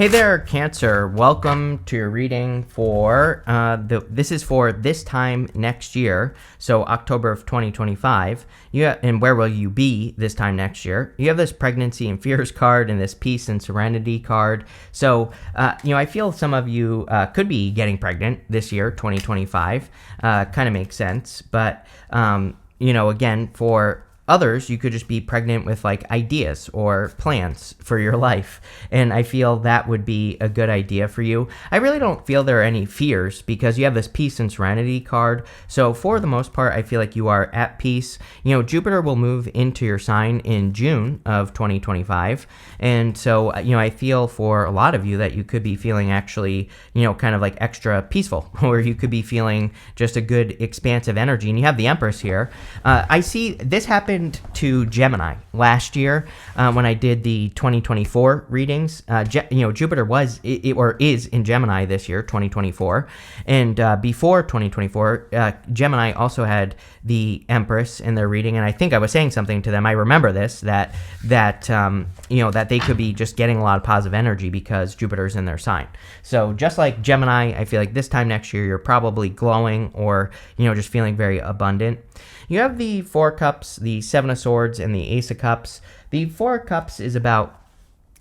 Hey there, Cancer. Welcome to your reading for this is for this time next year, so October of 2025. And where will you be this time next year? You have this pregnancy and fears card and this peace and serenity card. So, I feel some of you could be getting pregnant this year, 2025. Kind of makes sense, but again, for others, you could just be pregnant with like ideas or plans for your life. And I feel that would be a good idea for you. I really don't feel there are any fears because you have this peace and serenity card. So for the most part, I feel like you are at peace. Jupiter will move into your sign in June of 2025. And so, I feel for a lot of you that you could be feeling actually, kind of like extra peaceful, or you could be feeling just a good expansive energy. And you have the Empress here. I see this happened to Gemini last year when I did the 2024 readings. Jupiter is in Gemini this year, 2024, and before 2024, Gemini also had the Empress in their reading, and I think I was saying something to them. I remember this that they could be just getting a lot of positive energy because Jupiter's in their sign. So just like Gemini, I feel like this time next year you're probably glowing or just feeling very abundant. You have the Four of Cups, the Seven of Swords, and the Ace of Cups. The Four of Cups is about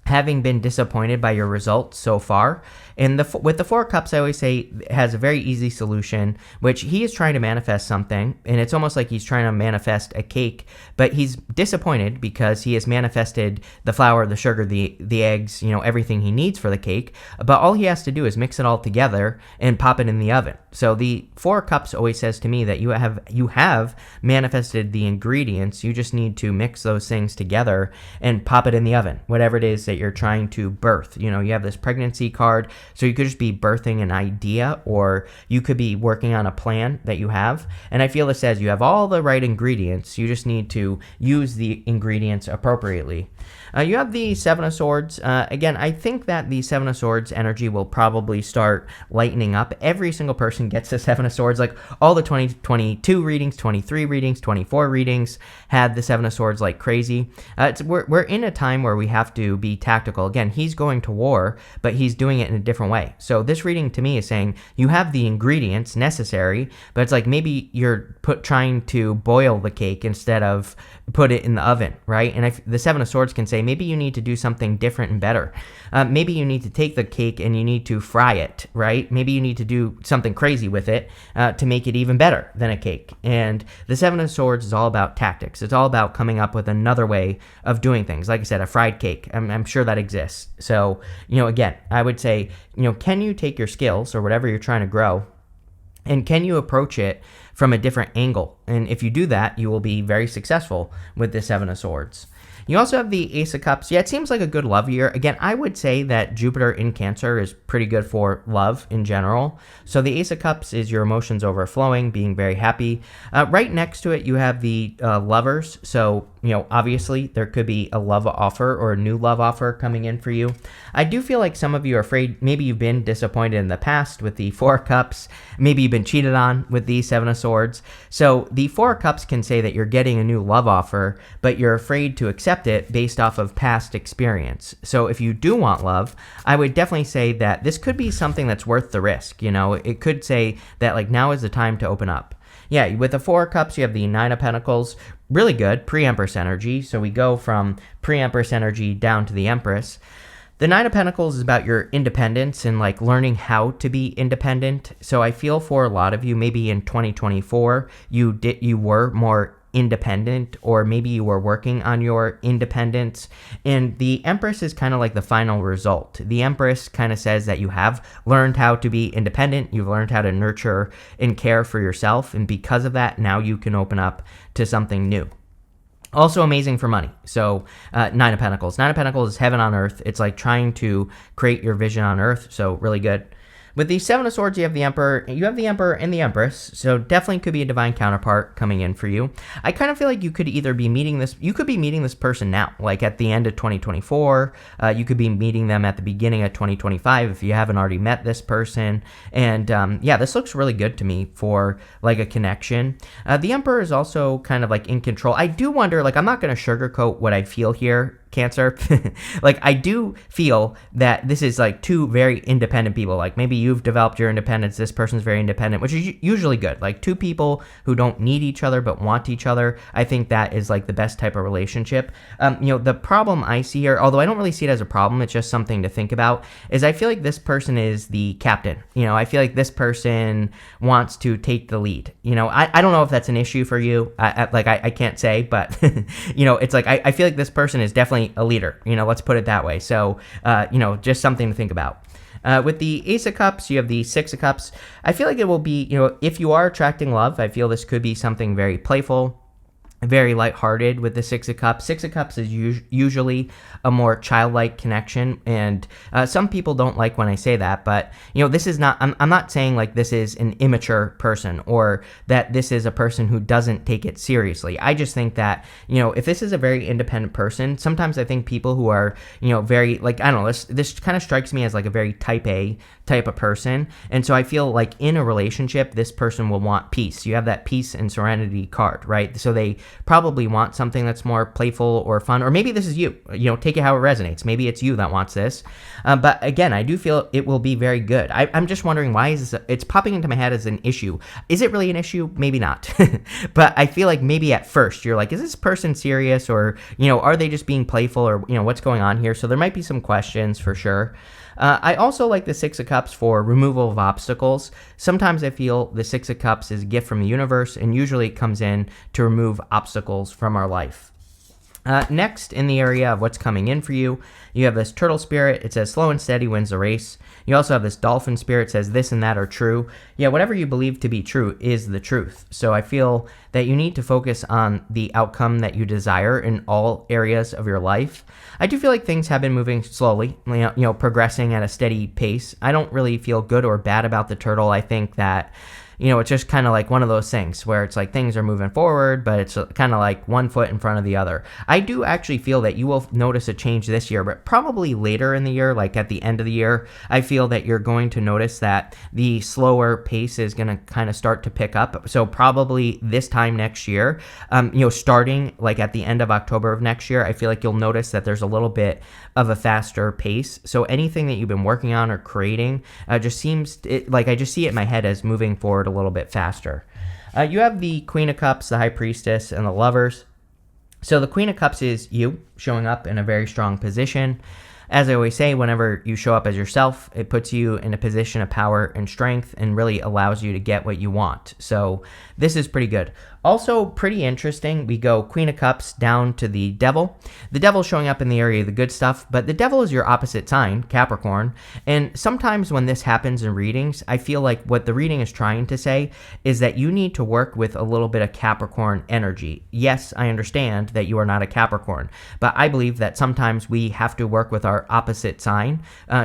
having been disappointed by your results so far. And with the Four of Cups, I always say has a very easy solution, which he is trying to manifest something. And it's almost like he's trying to manifest a cake, but he's disappointed because he has manifested the flour, the sugar, the eggs, everything he needs for the cake. But all he has to do is mix it all together and pop it in the oven. So the Four of Cups always says to me that you have manifested the ingredients. You just need to mix those things together and pop it in the oven, whatever it is that you're trying to birth. You have this pregnancy card, so you could just be birthing an idea, or you could be working on a plan that you have. And I feel it says you have all the right ingredients. You just need to use the ingredients appropriately. You have the Seven of Swords. Again, I think that the Seven of Swords energy will probably start lightening up. Every single person gets the Seven of Swords. Like all the 2022 readings, 23 readings, 24 readings had the Seven of Swords like crazy. We're in a time where we have to be tactical. Again, he's going to war, but he's doing it in a different way. So this reading to me is saying you have the ingredients necessary, but it's like maybe you're trying to boil the cake instead of put it in the oven, right? And the Seven of Swords can say maybe you need to do something different and better. Maybe you need to take the cake and you need to fry it, right? Maybe you need to do something crazy with it to make it even better than a cake. And the Seven of Swords is all about tactics. It's all about coming up with another way of doing things. Like I said, a fried cake. I'm sure that exists. So, again, I would say, can you take your skills or whatever you're trying to grow, and can you approach it from a different angle? And if you do that, you will be very successful with the Seven of Swords. You also have the Ace of Cups. Yeah, it seems like a good love year. Again, I would say that Jupiter in Cancer is pretty good for love in general. So the Ace of Cups is your emotions overflowing, being very happy. Right next to it, you have the Lovers. So, obviously there could be a love offer or a new love offer coming in for you. I do feel like some of you are afraid. Maybe you've been disappointed in the past with the Four of Cups. Maybe you've been cheated on with the Seven of Swords. So the Four of Cups can say that you're getting a new love offer, but you're afraid to accept it based off of past experience. So if you do want love, I would definitely say that this could be something that's worth the risk. It could say that like now is the time to open up. Yeah, with the Four of Cups, you have the Nine of Pentacles. Really good pre-Empress energy. So we go from pre-Empress energy down to the Empress. The Nine of Pentacles is about your independence and like learning how to be independent. So I feel for a lot of you, maybe in 2024, you were more independent, or maybe you were working on your independence, and the Empress is kind of like the final result. The Empress kind of says that you have learned how to be independent, you've learned how to nurture and care for yourself, and because of that, now you can open up to something new. Also amazing for money. So Nine of Pentacles. Nine of Pentacles is heaven on earth. It's like trying to create your vision on earth, so really good. With the Seven of Swords, you have the Emperor. You have the Emperor and the Empress, so definitely could be a divine counterpart coming in for you. I kind of feel like you could either be meeting this. You could be meeting this person now, like at the end of 2024. You could be meeting them at the beginning of 2025 if you haven't already met this person. And this looks really good to me for like a connection. The Emperor is also kind of like in control. I do wonder, like, I'm not going to sugarcoat what I feel here. Cancer. Like, I do feel that this is like two very independent people. Like, maybe you've developed your independence, this person's very independent, which is usually good. Like, two people who don't need each other but want each other, I think that is like the best type of relationship. The problem I see here, although I don't really see it as a problem, it's just something to think about, is I feel like this person is the captain. I feel like this person wants to take the lead. I don't know if that's an issue for you. I can't say, but it's like I feel like this person is definitely a leader. Let's put it that way. So just something to think about. With the Ace of Cups, you have the Six of Cups. I feel like it will be, if you are attracting love, I feel this could be something very playful, very lighthearted with the Six of Cups. Six of Cups is usually a more childlike connection, and some people don't like when I say that, but this is not, I'm not saying like this is an immature person or that this is a person who doesn't take it seriously. I just think that, if this is a very independent person, sometimes I think people who are, very, like, I don't know, this kind of strikes me as like a very type A type of person, and so I feel like in a relationship, this person will want peace. You have that peace and serenity card, right? So they probably want something that's more playful or fun, or maybe this is you, take it how it resonates. Maybe it's you that wants this. But again, I do feel it will be very good. I'm just wondering, why is this, it's popping into my head as an issue. Is it really an issue? Maybe not. But I feel like maybe at first you're like, is this person serious, or, are they just being playful, or, what's going on here? So there might be some questions for sure. I also like the Six of Cups for removal of obstacles. Sometimes I feel the Six of Cups is a gift from the universe, and usually it comes in to remove obstacles from our life. Next, in the area of what's coming in for you, you have this Turtle Spirit. It says slow and steady wins the race. You also have this Dolphin Spirit. It says this and that are true. Yeah, whatever you believe to be true is the truth. So I feel that you need to focus on the outcome that you desire in all areas of your life. I do feel like things have been moving slowly, progressing at a steady pace. I don't really feel good or bad about the turtle. I think that, it's just kind of like one of those things where it's like things are moving forward, but it's kind of like one foot in front of the other. I do actually feel that you will notice a change this year, but probably later in the year, like at the end of the year, I feel that you're going to notice that the slower pace is going to kind of start to pick up. So probably this time next year, starting like at the end of October of next year, I feel like you'll notice that there's a little bit of a faster pace. So anything that you've been working on or creating just seems like I just see it in my head as moving forward a little bit faster. You have the Queen of Cups, the High Priestess, and the Lovers. So the Queen of Cups is you showing up in a very strong position. As I always say, whenever you show up as yourself, it puts you in a position of power and strength and really allows you to get what you want. So this is pretty good. Also pretty interesting, we go Queen of Cups down to the Devil. The Devil showing up in the area of the good stuff, but the Devil is your opposite sign, Capricorn. And sometimes when this happens in readings, I feel like what the reading is trying to say is that you need to work with a little bit of Capricorn energy. Yes, I understand that you are not a Capricorn, but I believe that sometimes we have to work with our opposite sign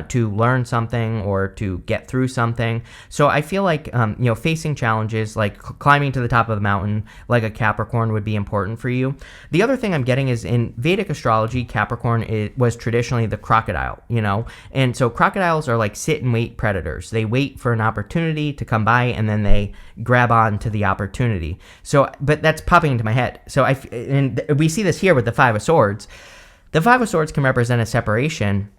to learn something or to get through something. So I feel like, facing challenges like climbing to the top of the mountain, like a Capricorn would be important for you. The other thing I'm getting is in Vedic astrology, Capricorn was traditionally the crocodile, and so crocodiles are like sit and wait predators. They wait for an opportunity to come by and then they grab on to the opportunity. So, but that's popping into my head. So and we see this here with the Five of Swords. The Five of Swords can represent a separation,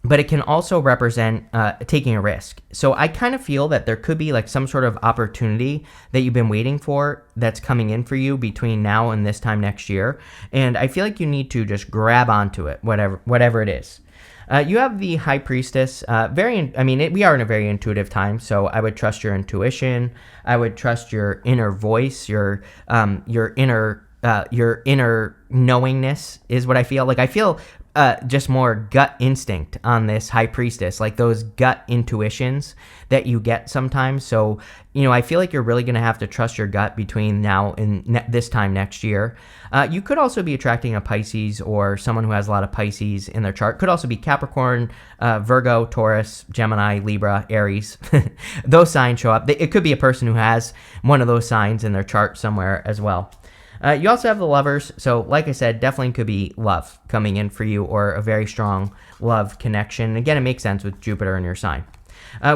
but it can also represent taking a risk. So I kind of feel that there could be like some sort of opportunity that you've been waiting for that's coming in for you between now and this time next year. And I feel like you need to just grab onto it, whatever it is. You have the High Priestess. We are in a very intuitive time, so I would trust your intuition. I would trust your inner voice, your inner knowingness is what I feel. Like I feel just more gut instinct on this High Priestess, like those gut intuitions that you get sometimes. So, I feel like you're really going to have to trust your gut between now and this time next year. You could also be attracting a Pisces or someone who has a lot of Pisces in their chart. Could also be Capricorn, Virgo, Taurus, Gemini, Libra, Aries. Those signs show up. It could be a person who has one of those signs in their chart somewhere as well. You also have the Lovers. So like I said, definitely could be love coming in for you or a very strong love connection. Again, it makes sense with Jupiter in your sign.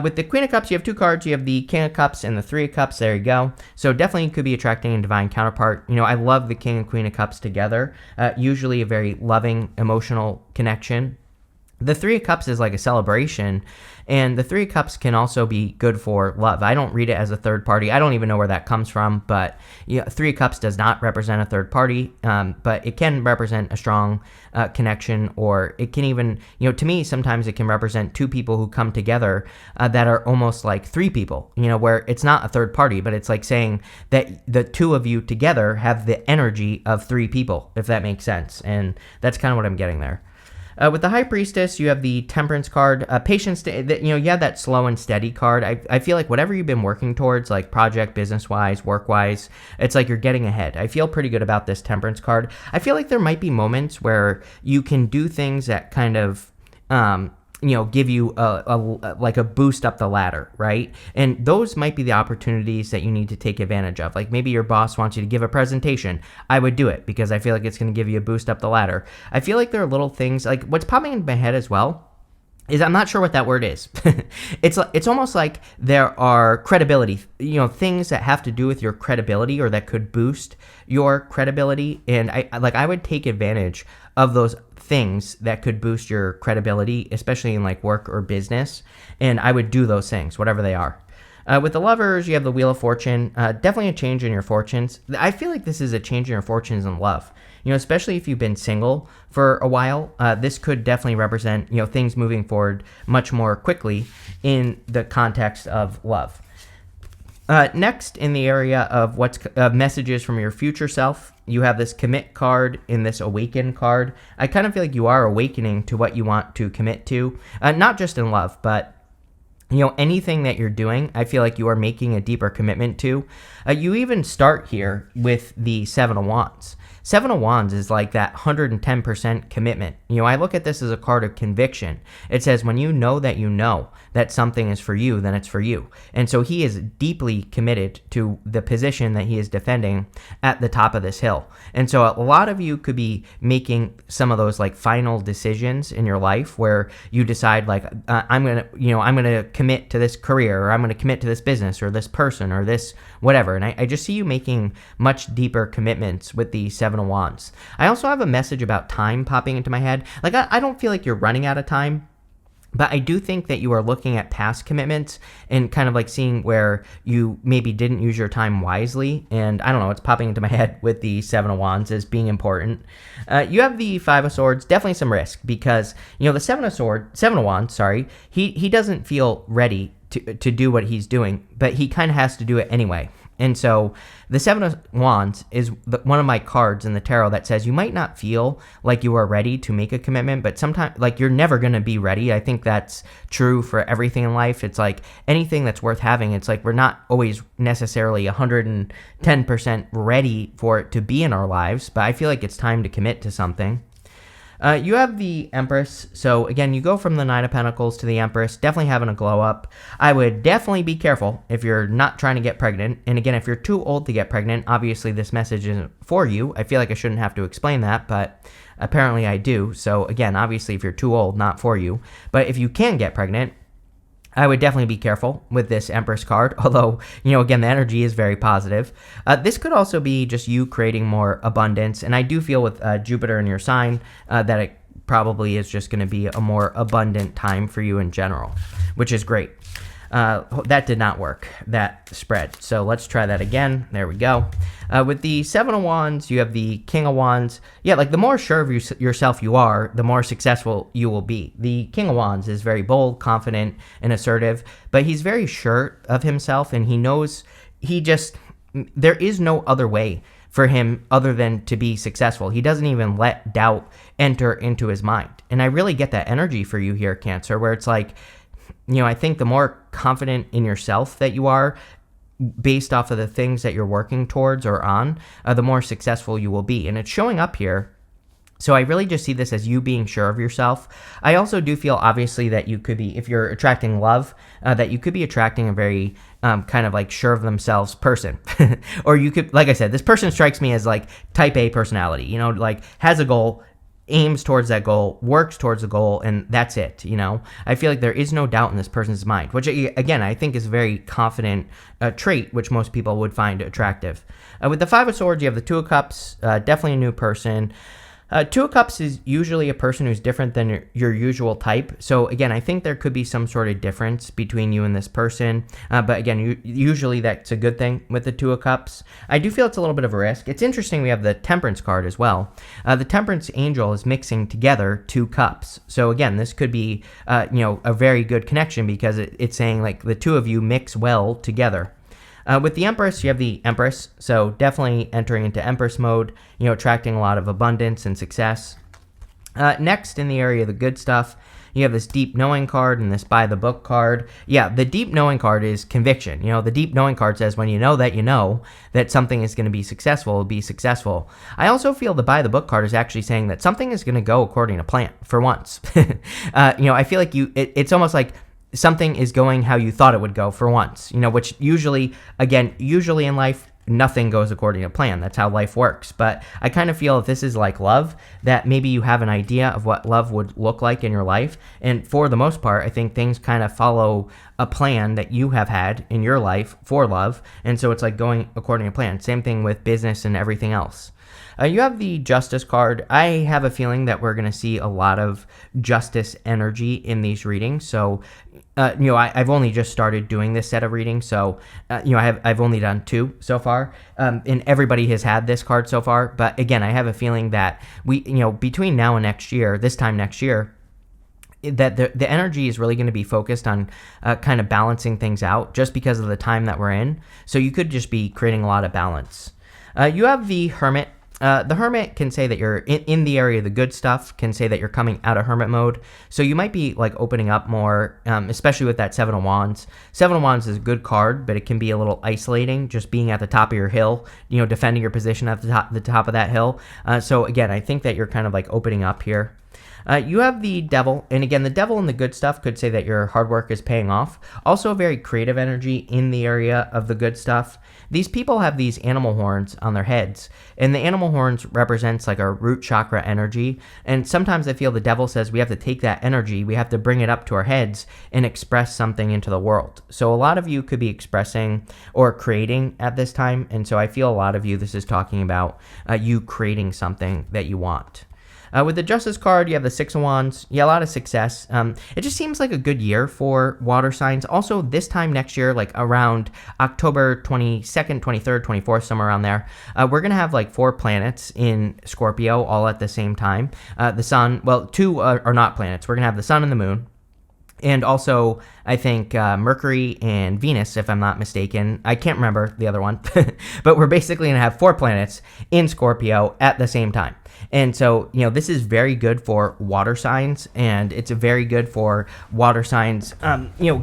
With the Queen of Cups, you have two cards. You have the King of Cups and the Three of Cups. There you go. So definitely could be attracting a divine counterpart. I love the King and Queen of Cups together. Usually a very loving, emotional connection. The Three of Cups is like a celebration, and the Three of Cups can also be good for love. I don't read it as a third party. I don't even know where that comes from, but Three of Cups does not represent a third party, but it can represent a strong connection, or it can even, to me, sometimes it can represent two people who come together that are almost like three people, where it's not a third party, but it's like saying that the two of you together have the energy of three people, if that makes sense, and that's kind of what I'm getting there. With the High Priestess, you have the Temperance card. Patience, you have that slow and steady card. I feel like whatever you've been working towards, like project, business-wise, work-wise, it's like you're getting ahead. I feel pretty good about this Temperance card. I feel like there might be moments where you can do things that kind of give you a boost up the ladder, right? And those might be the opportunities that you need to take advantage of. Like maybe your boss wants you to give a presentation. I would do it because I feel like it's going to give you a boost up the ladder. I feel like there are little things, like what's popping into my head as well is I'm not sure what that word is. It's almost like there are credibility, things that have to do with your credibility or that could boost your credibility. And I would take advantage of those things that could boost your credibility, especially in like work or business. And I would do those things, whatever they are. With the Lovers, you have the Wheel of Fortune. Definitely a change in your fortunes. I feel like this is a change in your fortunes in love. Especially if you've been single for a while, this could definitely represent, things moving forward much more quickly in the context of love. Next, in the area of what's messages from your future self, you have this Commit card and this Awaken card. I kind of feel like you are awakening to what you want to commit to, not just in love, but anything that you're doing, I feel like you are making a deeper commitment to. You even start here with the Seven of Wands. Seven of Wands is like that 110% commitment. I look at this as a card of conviction. It says when you know that something is for you, then it's for you. And so he is deeply committed to the position that he is defending at the top of this hill. And so a lot of you could be making some of those like final decisions in your life where you decide like, I'm going to commit to this career, or I'm going to commit to this business or this person or this whatever. And I just see you making much deeper commitments with the Seven of Wands. I also have a message about time popping into my head. Like I don't feel like you're running out of time, but I do think that you are looking at past commitments and kind of like seeing where you maybe didn't use your time wisely. And I don't know, it's popping into my head with the Seven of Wands as being important. You have the Five of Swords, definitely some risk because, the Seven of Wands, he doesn't feel ready to do what he's doing, but he kind of has to do it anyway. And so the Seven of Wands is one of my cards in the tarot that says you might not feel like you are ready to make a commitment, but sometimes like you're never going to be ready. I think that's true for everything in life. It's like anything that's worth having. It's like we're not always necessarily 110% ready for it to be in our lives, but I feel like it's time to commit to something. You have the Empress. So again, you go from the Nine of Pentacles to the Empress, definitely having a glow up. I would definitely be careful if you're not trying to get pregnant. And again, if you're too old to get pregnant, obviously this message isn't for you. I feel like I shouldn't have to explain that, but apparently I do. So again, obviously if you're too old, not for you. But if you can get pregnant, I would definitely be careful with this Empress card, although, again, the energy is very positive. This could also be just you creating more abundance, and I do feel with Jupiter in your sign that it probably is just going to be a more abundant time for you in general, which is great. That did not work, that spread. So let's try that again. There we go. With the Seven of Wands, you have the King of Wands. Yeah, like the more sure of yourself you are, the more successful you will be. The King of Wands is very bold, confident, and assertive, but he's very sure of himself, and he knows there is no other way for him other than to be successful. He doesn't even let doubt enter into his mind. And I really get that energy for you here, Cancer, where it's like, I think the more confident in yourself that you are, based off of the things that you're working towards or on, the more successful you will be. And it's showing up here. So I really just see this as you being sure of yourself. I also do feel, obviously, that you could be, if you're attracting love, that you could be attracting a very kind of like sure of themselves person. Or you could, like I said, this person strikes me as like type A personality, like has a goal, aims towards that goal, works towards the goal, and that's it. I feel like there is no doubt in this person's mind, which again I think is a very confident trait, which most people would find attractive. With the Five of Swords, you have the Two of Cups, definitely a new person. Two of Cups is usually a person who's different than your usual type. So again, I think there could be some sort of difference between you and this person. But again, usually that's a good thing with the Two of Cups. I do feel it's a little bit of a risk. It's interesting we have the Temperance card as well. The Temperance angel is mixing together two cups. So again, this could be a very good connection because it's saying like the two of you mix well together. With the Empress, you have the Empress, so definitely entering into Empress mode, attracting a lot of abundance and success. Next, in the area of the good stuff, you have this Deep Knowing card and this By the Book card. Yeah, the Deep Knowing card is conviction. The Deep Knowing card says when you know that something is going to be successful, it'll be successful. I also feel the By the Book card is actually saying that something is going to go according to plan for once. I feel like it's almost like something is going how you thought it would go for once, which usually in life, nothing goes according to plan. That's how life works. But I kind of feel if this is like love, that maybe you have an idea of what love would look like in your life. And for the most part, I think things kind of follow a plan that you have had in your life for love. And so it's like going according to plan. Same thing with business and everything else. You have the Justice card. I have a feeling that we're going to see a lot of justice energy in these readings. So, I've only just started doing this set of readings. So, I've only done 2 so far. And everybody has had this card so far. But again, I have a feeling that between now and next year, this time next year, that the energy is really going to be focused on kind of balancing things out just because of the time that we're in. So you could just be creating a lot of balance. You have the Hermit. The Hermit can say that you're in the area of the good stuff, can say that you're coming out of Hermit mode. So you might be like opening up more, especially with that Seven of Wands. Seven of Wands is a good card, but it can be a little isolating, just being at the top of your hill, defending your position at the top of that hill. So again, I think that you're kind of like opening up here. You have the Devil, and again, the Devil and the good stuff could say that your hard work is paying off. Also a very creative energy in the area of the good stuff. These people have these animal horns on their heads, and the animal horns represents like our root chakra energy, and sometimes I feel the Devil says we have to take that energy, we have to bring it up to our heads and express something into the world. So a lot of you could be expressing or creating at this time, and so I feel a lot of you, this is talking about you creating something that you want. With the Justice card, you have the Six of Wands. Yeah, a lot of success. It just seems like a good year for water signs. Also, this time next year, like around October 22nd, 23rd, 24th, somewhere around there, we're going to have like 4 planets in Scorpio all at the same time. The sun, well, 2 are not planets. We're going to have the sun and the moon. And also, I think Mercury and Venus, if I'm not mistaken. I can't remember the other one. But we're basically going to have 4 planets in Scorpio at the same time. And so, this is very good for water signs, and it's very good for water signs,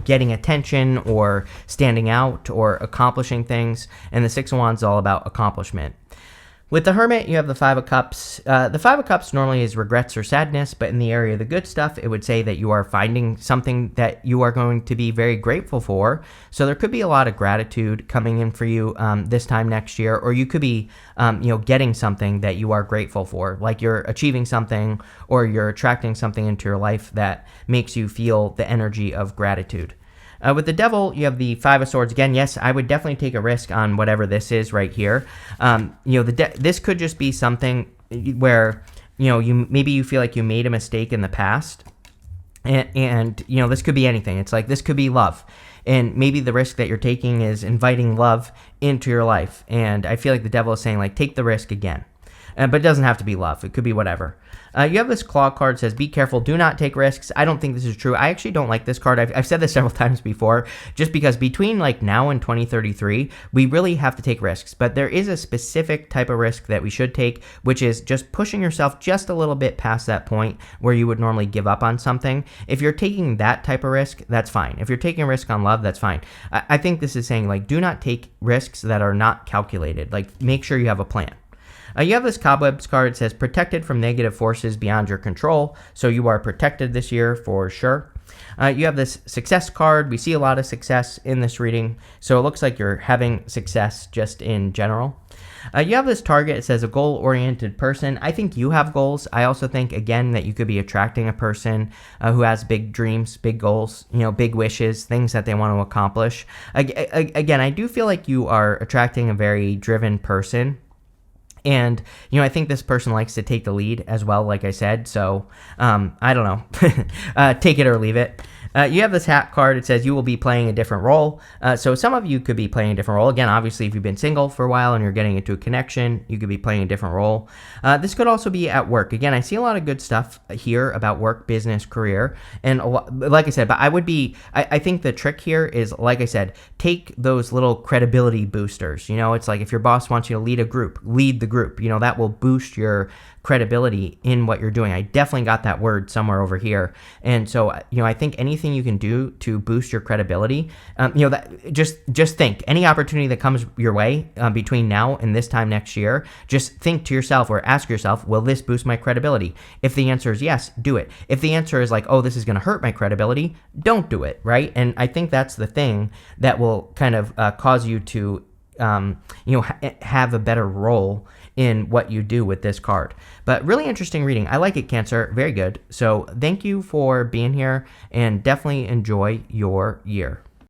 getting attention or standing out or accomplishing things. And the Six of Wands is all about accomplishment. With the Hermit, you have the Five of Cups. The Five of Cups normally is regrets or sadness, but in the area of the good stuff, it would say that you are finding something that you are going to be very grateful for. So there could be a lot of gratitude coming in for you this time next year, or you could be, getting something that you are grateful for, like you're achieving something or you're attracting something into your life that makes you feel the energy of gratitude. With the Devil, you have the Five of Swords. Again, yes, I would definitely take a risk on whatever this is right here. This could just be something where, maybe you feel like you made a mistake in the past. And this could be anything. It's like this could be love. And maybe the risk that you're taking is inviting love into your life. And I feel like the Devil is saying, like, take the risk again. But it doesn't have to be love. It could be whatever. You have this Claw card, says, be careful, do not take risks. I don't think this is true. I actually don't like this card. I've said this several times before, just because between like now and 2033, we really have to take risks. But there is a specific type of risk that we should take, which is just pushing yourself just a little bit past that point where you would normally give up on something. If you're taking that type of risk, that's fine. If you're taking a risk on love, that's fine. I think this is saying, like, do not take risks that are not calculated. Like, make sure you have a plan. You have this Cobwebs card. It says, protected from negative forces beyond your control. So you are protected this year for sure. You have this success card. We see a lot of success in this reading, so it looks like you're having success just in general. You have this target. It says a goal-oriented person. I think you have goals. I also think, again, that you could be attracting a person who has big dreams, big goals, big wishes, things that they want to accomplish. Again, I do feel like you are attracting a very driven person. And, I think this person likes to take the lead as well, like I said. So, I don't know. Take it or leave it. You have this hat card. It says you will be playing a different role. So some of you could be playing a different role. Again, obviously, if you've been single for a while and you're getting into a connection, you could be playing a different role. This could also be at work. Again, I see a lot of good stuff here about work, business, career. And like I said, but I think the trick here is, like I said, take those little credibility boosters. It's like if your boss wants you to lead a group, lead the group. That will boost your credibility in what you're doing. I definitely got that word somewhere over here. And so, I think anything you can do to boost your credibility, that just think any opportunity that comes your way between now and this time next year, just think to yourself or ask yourself, will this boost my credibility? If the answer is yes, do it. If the answer is like, oh, this is going to hurt my credibility, don't do it, right? And I think that's the thing that will kind of cause you to have a better role in what you do with this card. But really interesting reading. I like it, Cancer. Very good. So thank you for being here, and definitely enjoy your year.